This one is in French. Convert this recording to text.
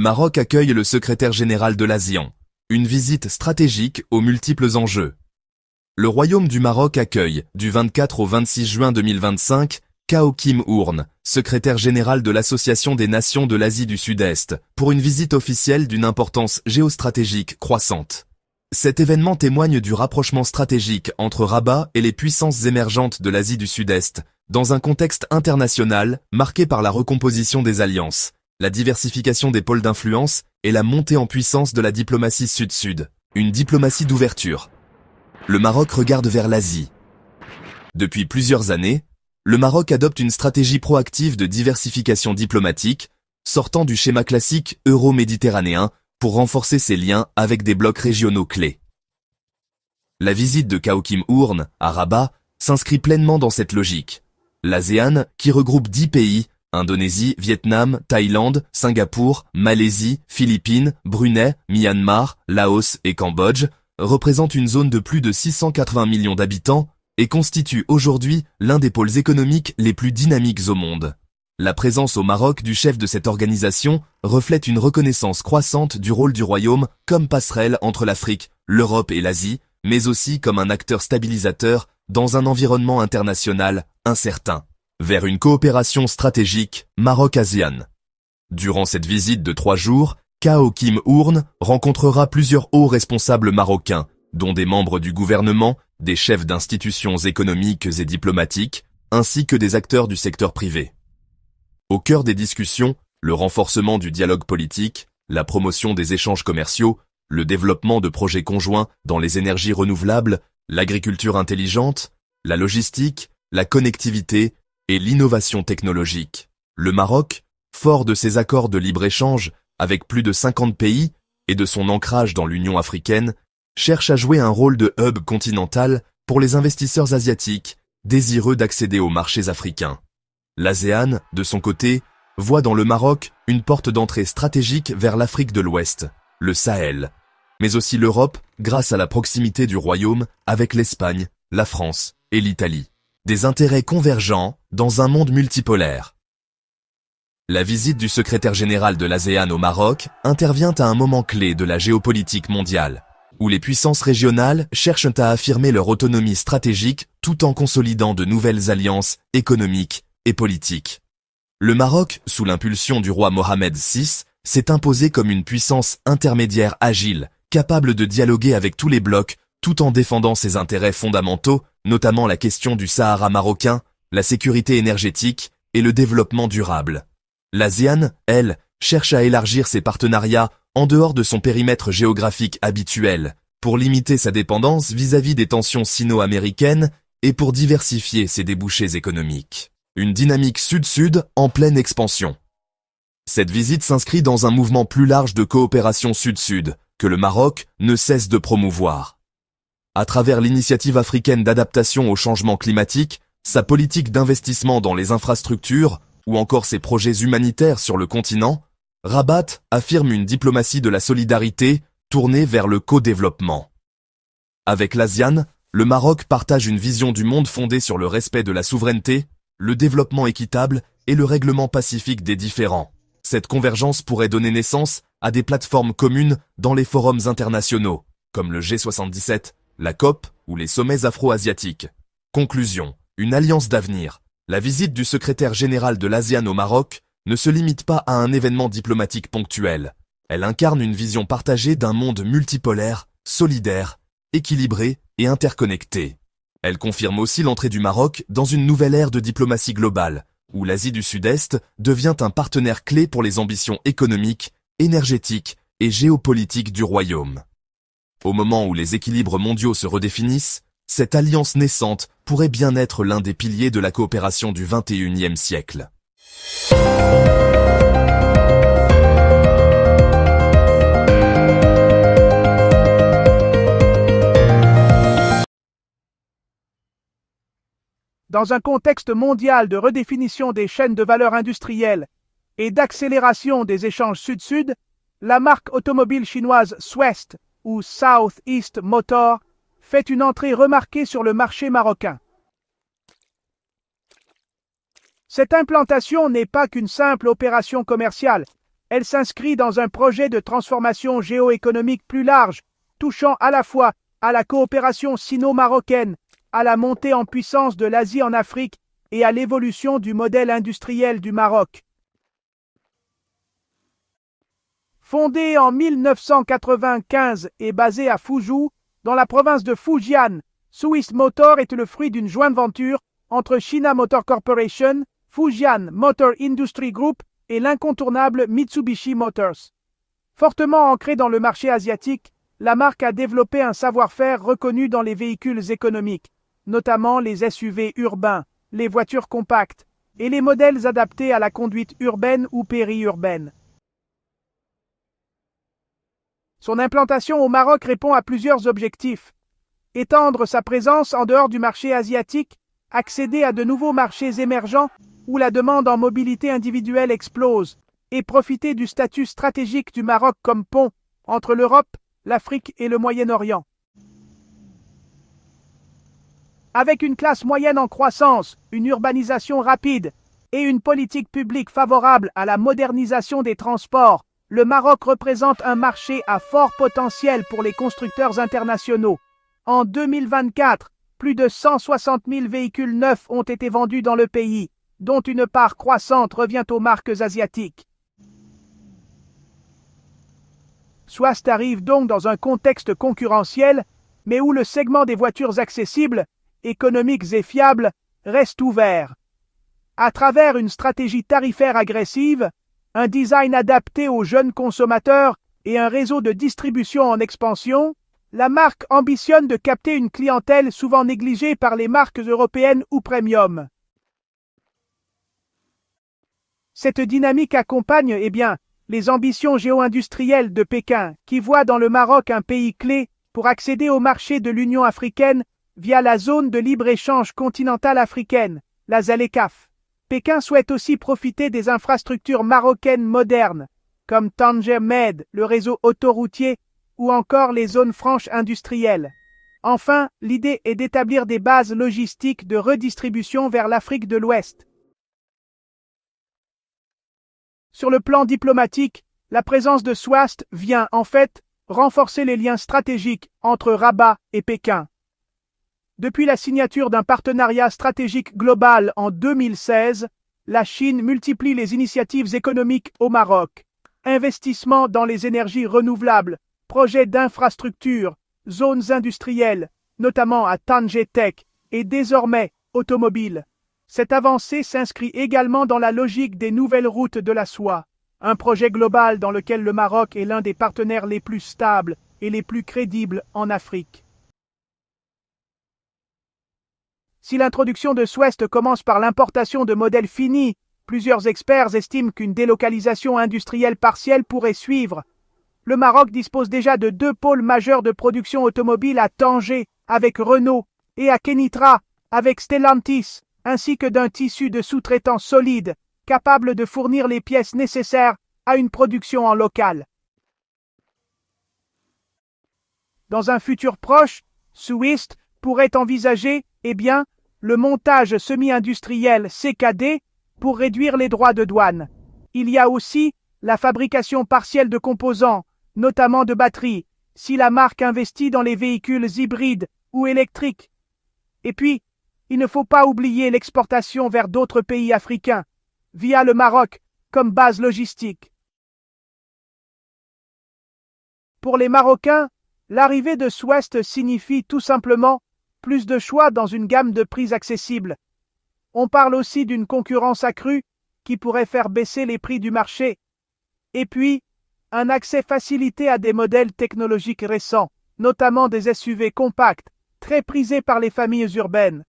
Maroc accueille le secrétaire général de l'ASEAN. Une visite stratégique aux multiples enjeux. Le Royaume du Maroc accueille, du 24 au 26 juin 2025, Kaokim Ourne, secrétaire général de l'Association des Nations de l'Asie du Sud-Est, pour une visite officielle d'une importance géostratégique croissante. Cet événement témoigne du rapprochement stratégique entre Rabat et les puissances émergentes de l'Asie du Sud-Est, dans un contexte international marqué par la recomposition des alliances, la diversification des pôles d'influence et la montée en puissance de la diplomatie sud-sud, une diplomatie d'ouverture. Le Maroc regarde vers l'Asie. Depuis plusieurs années, le Maroc adopte une stratégie proactive de diversification diplomatique, sortant du schéma classique euro-méditerranéen pour renforcer ses liens avec des blocs régionaux clés. La visite de Kaokim Ourne à Rabat s'inscrit pleinement dans cette logique. L'ASEAN, qui regroupe 10 pays, Indonésie, Vietnam, Thaïlande, Singapour, Malaisie, Philippines, Brunei, Myanmar, Laos et Cambodge, représente une zone de plus de 680 millions d'habitants et constitue aujourd'hui l'un des pôles économiques les plus dynamiques au monde. La présence au Maroc du chef de cette organisation reflète une reconnaissance croissante du rôle du royaume comme passerelle entre l'Afrique, l'Europe et l'Asie, mais aussi comme un acteur stabilisateur dans un environnement international incertain, vers une coopération stratégique Maroc-ASEAN. Durant cette visite de 3 jours, Kaokim Ourne rencontrera plusieurs hauts responsables marocains, dont des membres du gouvernement, des chefs d'institutions économiques et diplomatiques, ainsi que des acteurs du secteur privé. Au cœur des discussions, le renforcement du dialogue politique, la promotion des échanges commerciaux, le développement de projets conjoints dans les énergies renouvelables, l'agriculture intelligente, la logistique, la connectivité et l'innovation technologique. Le Maroc, fort de ses accords de libre-échange avec plus de 50 pays et de son ancrage dans l'Union africaine, cherche à jouer un rôle de hub continental pour les investisseurs asiatiques désireux d'accéder aux marchés africains. L'ASEAN, de son côté, voit dans le Maroc une porte d'entrée stratégique vers l'Afrique de l'Ouest, le Sahel, mais aussi l'Europe grâce à la proximité du royaume avec l'Espagne, la France et l'Italie. Des intérêts convergents dans un monde multipolaire. La visite du secrétaire général de l'ASEAN au Maroc intervient à un moment clé de la géopolitique mondiale, où les puissances régionales cherchent à affirmer leur autonomie stratégique tout en consolidant de nouvelles alliances économiques et politiques. Le Maroc, sous l'impulsion du roi Mohamed VI, s'est imposé comme une puissance intermédiaire agile, capable de dialoguer avec tous les blocs tout en défendant ses intérêts fondamentaux, notamment la question du Sahara marocain, la sécurité énergétique et le développement durable. L'ASEAN, elle, cherche à élargir ses partenariats en dehors de son périmètre géographique habituel, pour limiter sa dépendance vis-à-vis des tensions sino-américaines et pour diversifier ses débouchés économiques. Une dynamique sud-sud en pleine expansion. Cette visite s'inscrit dans un mouvement plus large de coopération sud-sud, que le Maroc ne cesse de promouvoir. À travers l'initiative africaine d'adaptation au changement climatique, sa politique d'investissement dans les infrastructures ou encore ses projets humanitaires sur le continent, Rabat affirme une diplomatie de la solidarité tournée vers le co-développement. Avec l'ASEAN, le Maroc partage une vision du monde fondée sur le respect de la souveraineté, le développement équitable et le règlement pacifique des différends. Cette convergence pourrait donner naissance à des plateformes communes dans les forums internationaux, comme le G77, la COP ou les sommets afro-asiatiques. Conclusion, une alliance d'avenir. La visite du secrétaire général de l'ASEAN au Maroc ne se limite pas à un événement diplomatique ponctuel. Elle incarne une vision partagée d'un monde multipolaire, solidaire, équilibré et interconnecté. Elle confirme aussi l'entrée du Maroc dans une nouvelle ère de diplomatie globale, où l'Asie du Sud-Est devient un partenaire clé pour les ambitions économiques, énergétiques et géopolitiques du royaume. Au moment où les équilibres mondiaux se redéfinissent, cette alliance naissante pourrait bien être l'un des piliers de la coopération du XXIe siècle. Dans un contexte mondial de redéfinition des chaînes de valeur industrielles et d'accélération des échanges sud-sud, la marque automobile chinoise Swest ou Southeast Motor fait une entrée remarquée sur le marché marocain. Cette implantation n'est pas qu'une simple opération commerciale, Elle s'inscrit dans un projet de transformation géoéconomique plus large, touchant à la fois à la coopération sino-marocaine, à la montée en puissance de l'Asie en Afrique et à l'évolution du modèle industriel du Maroc. Fondée en 1995 et basée à Fuzhou, dans la province de Fujian, Swiss Motor est le fruit d'une jointe venture entre China Motor Corporation, Fujian Motor Industry Group et l'incontournable Mitsubishi Motors. Fortement ancrée dans le marché asiatique, la marque a développé un savoir-faire reconnu dans les véhicules économiques, notamment les SUV urbains, les voitures compactes et les modèles adaptés à la conduite urbaine ou périurbaine. Son implantation au Maroc répond à plusieurs objectifs. Étendre sa présence en dehors du marché asiatique, accéder à de nouveaux marchés émergents où la demande en mobilité individuelle explose, et profiter du statut stratégique du Maroc comme pont entre l'Europe, l'Afrique et le Moyen-Orient. Avec une classe moyenne en croissance, une urbanisation rapide et une politique publique favorable à la modernisation des transports, le Maroc représente un marché à fort potentiel pour les constructeurs internationaux. En 2024, plus de 160 000 véhicules neufs ont été vendus dans le pays, dont une part croissante revient aux marques asiatiques. Swast arrive donc dans un contexte concurrentiel, mais où le segment des voitures accessibles, économiques et fiables, reste ouvert. À travers une stratégie tarifaire agressive, un design adapté aux jeunes consommateurs et un réseau de distribution en expansion, la marque ambitionne de capter une clientèle souvent négligée par les marques européennes ou premium. Cette dynamique accompagne, les ambitions géo-industrielles de Pékin, qui voit dans le Maroc un pays clé pour accéder au marché de l'Union africaine via la zone de libre-échange continentale africaine, la ZLECAf. Pékin souhaite aussi profiter des infrastructures marocaines modernes, comme Tanger Med, le réseau autoroutier, ou encore les zones franches industrielles. Enfin, l'idée est d'établir des bases logistiques de redistribution vers l'Afrique de l'Ouest. Sur le plan diplomatique, la présence de Swast vient, en fait, renforcer les liens stratégiques entre Rabat et Pékin. Depuis la signature d'un partenariat stratégique global en 2016, la Chine multiplie les initiatives économiques au Maroc. Investissements dans les énergies renouvelables, projets d'infrastructures, zones industrielles, notamment à Tanger Tech, et désormais automobiles. Cette avancée s'inscrit également dans la logique des nouvelles routes de la soie, un projet global dans lequel le Maroc est l'un des partenaires les plus stables et les plus crédibles en Afrique. Si l'introduction de Swast commence par l'importation de modèles finis, plusieurs experts estiment qu'une délocalisation industrielle partielle pourrait suivre. Le Maroc dispose déjà de 2 pôles majeurs de production automobile à Tanger, avec Renault, et à Kenitra, avec Stellantis, ainsi que d'un tissu de sous-traitants solides, capable de fournir les pièces nécessaires à une production en local. Dans un futur proche, Swast pourrait envisager, le montage semi-industriel CKD pour réduire les droits de douane. Il y a aussi la fabrication partielle de composants, notamment de batteries, si la marque investit dans les véhicules hybrides ou électriques. Et puis, il ne faut pas oublier l'exportation vers d'autres pays africains, via le Maroc, comme base logistique. Pour les Marocains, l'arrivée de Swast signifie tout simplement plus de choix dans une gamme de prix accessibles. On parle aussi d'une concurrence accrue qui pourrait faire baisser les prix du marché. Et puis, un accès facilité à des modèles technologiques récents, notamment des SUV compacts, très prisés par les familles urbaines.